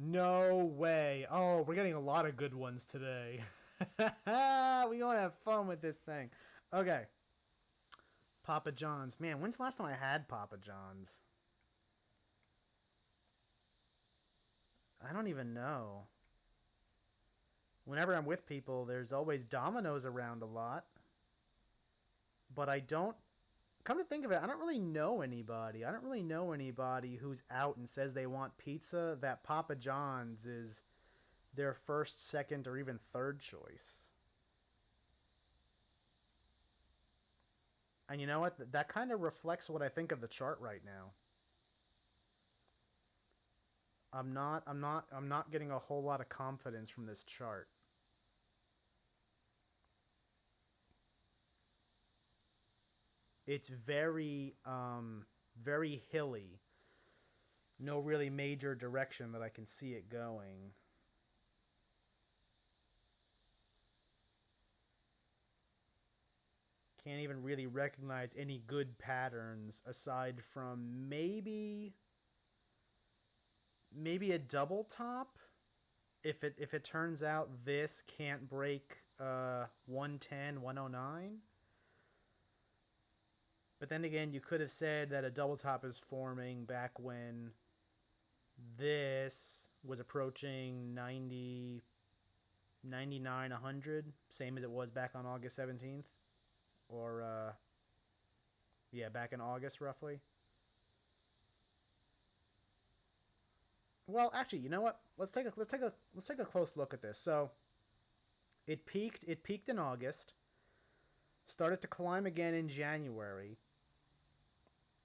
No way. Oh, we're getting a lot of good ones today. We gonna have fun with this thing. Okay. Papa John's. Man, when's the last time I had Papa John's? I don't even know. Whenever I'm with people, there's always Domino's around a lot. But I don't. Come to think of it, I don't really know anybody. I don't really know anybody who's out and says they want pizza that Papa John's is their first, second, or even third choice. And you know what? That kind of reflects what I think of the chart right now. I'm not getting a whole lot of confidence from this chart. It's very hilly. No really major direction that I can see it going. Can't even really recognize any good patterns aside from maybe a double top. If it turns out this can't break 110, 109. But then again, you could have said that a double top is forming back when this was approaching 90, 99, 100, same as it was back on August 17th. Or, yeah, back in August, roughly. Well, actually, you know what? Let's take a close look at this. So, it peaked in August, started to climb again in January.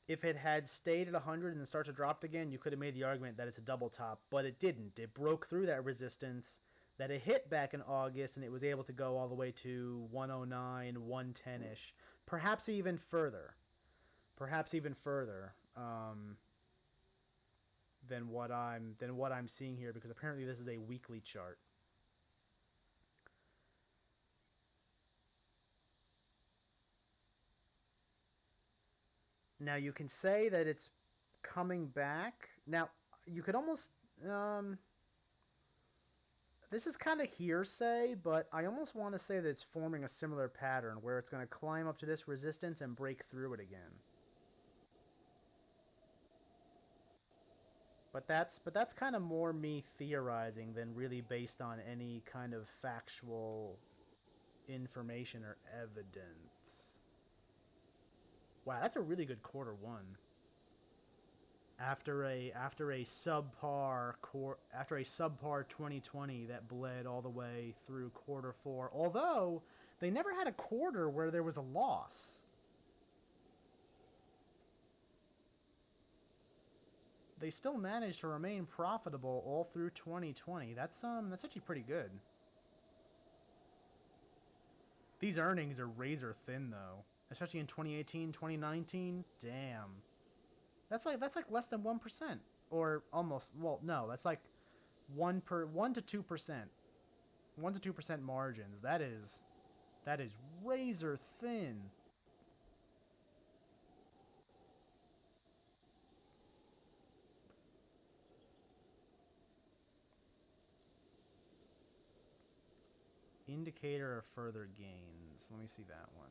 If it had stayed at 100 and then started to drop again, you could have made the argument that it's a double top, but it didn't. It broke through that resistance that it hit back in August, and it was able to go all the way to 109, 110-ish, perhaps even further. Perhaps even further than what I'm seeing here, because apparently this is a weekly chart. Now you can say that it's coming back. Now you could almost this is kind of hearsay, but I almost want to say that it's forming a similar pattern where it's going to climb up to this resistance and break through it again. But that's kind of more me theorizing than really based on any kind of factual information or evidence. Wow, that's a really good quarter one. After a subpar 2020 that bled all the way through quarter four. Although they never had a quarter where there was a loss. They still managed to remain profitable all through 2020. That's actually pretty good. These earnings are razor thin though, especially in 2018, 2019. Damn. That's like less than 1%, or almost. Well, no, that's like 1 to 2%, 1 to 2% margins. That is razor thin. Indicator of further gains. Let me see that one.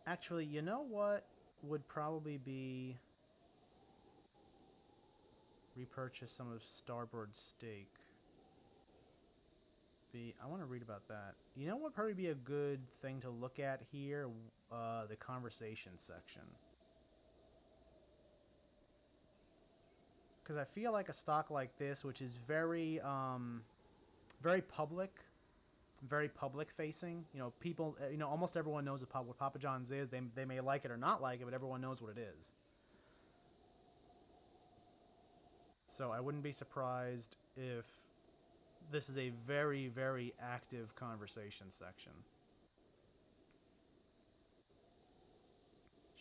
Actually, you know what would probably be repurchase some of Starboard's stake. I want to read about that. You know what would probably be a good thing to look at here? The conversation section. Because I feel like a stock like this, which is very public, very public facing. You know, people. Almost everyone knows what Papa John's is. They may like it or not like it, but everyone knows what it is. So I wouldn't be surprised if this is a very, very active conversation section.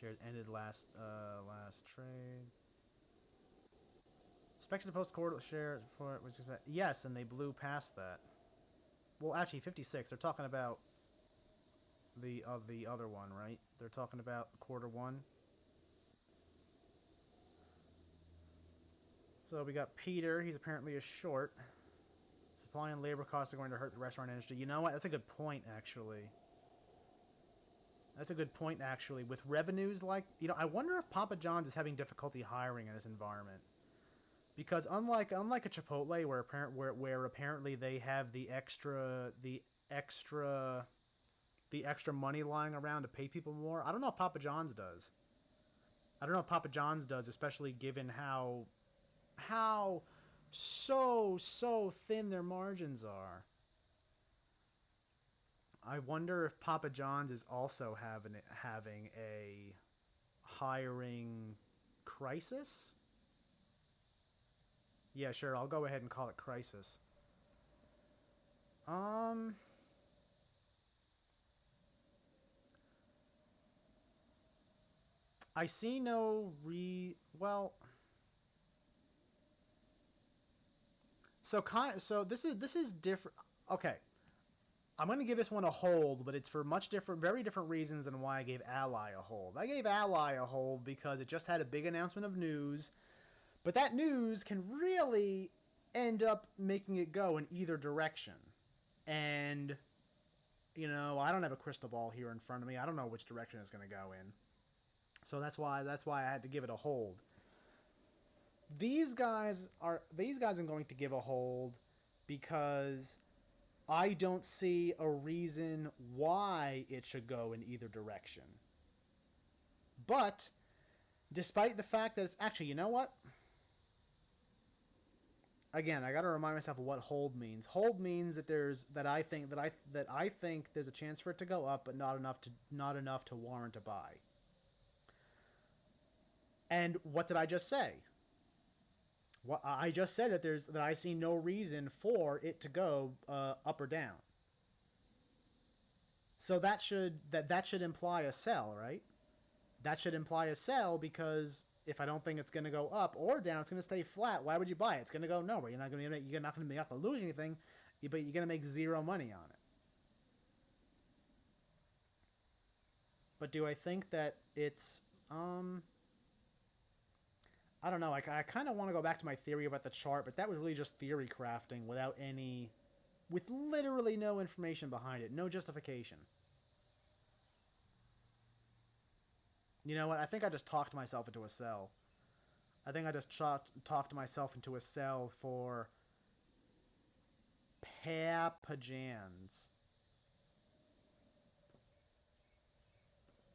Shares ended last trade. Expected to post quarterly share for yes, and they blew past that. Well, actually, 56. They're talking about the other one, right? They're talking about quarter one. So we got Peter. He's apparently a short. Supply and labor costs are going to hurt the restaurant industry. You know what? That's a good point, actually. That's a good point, actually. With revenues like... I wonder if Papa John's is having difficulty hiring in this environment. Because unlike a Chipotle, where apparently they have the extra money lying around to pay people more, I don't know if Papa John's does. I don't know if Papa John's does, especially given how so thin their margins are. I wonder if Papa John's is also having a hiring crisis. Yeah, sure. I'll go ahead and call it crisis. I see no well. So this is different. Okay, I'm gonna give this one a hold, but it's for very different reasons than why I gave Ally a hold. I gave Ally a hold because it just had a big announcement of news, but that news can really end up making it go in either direction. And I don't have a crystal ball here in front of me. I don't know which direction it's gonna go in. So that's why I had to give it a hold. These guys I'm going to give a hold because I don't see a reason why it should go in either direction. But despite the fact that it's actually, you know what? Again, I got to remind myself of what hold means. Hold means that I think there's a chance for it to go up, but not enough to warrant a buy. And what did I just say? Well, I just said that I see no reason for it to go up or down. So that should imply a sell, right? That should imply a sell because if I don't think it's going to go up or down, it's going to stay flat. Why would you buy it? It's going to go nowhere. You're not going to lose anything, but you're going to make zero money on it. But do I think that it's I don't know. I kind of want to go back to my theory about the chart, but that was really just theory crafting with literally no information behind it, no justification. You know what? I think I just talked myself into a sell. I think I just talked myself into a sell for Papa John's.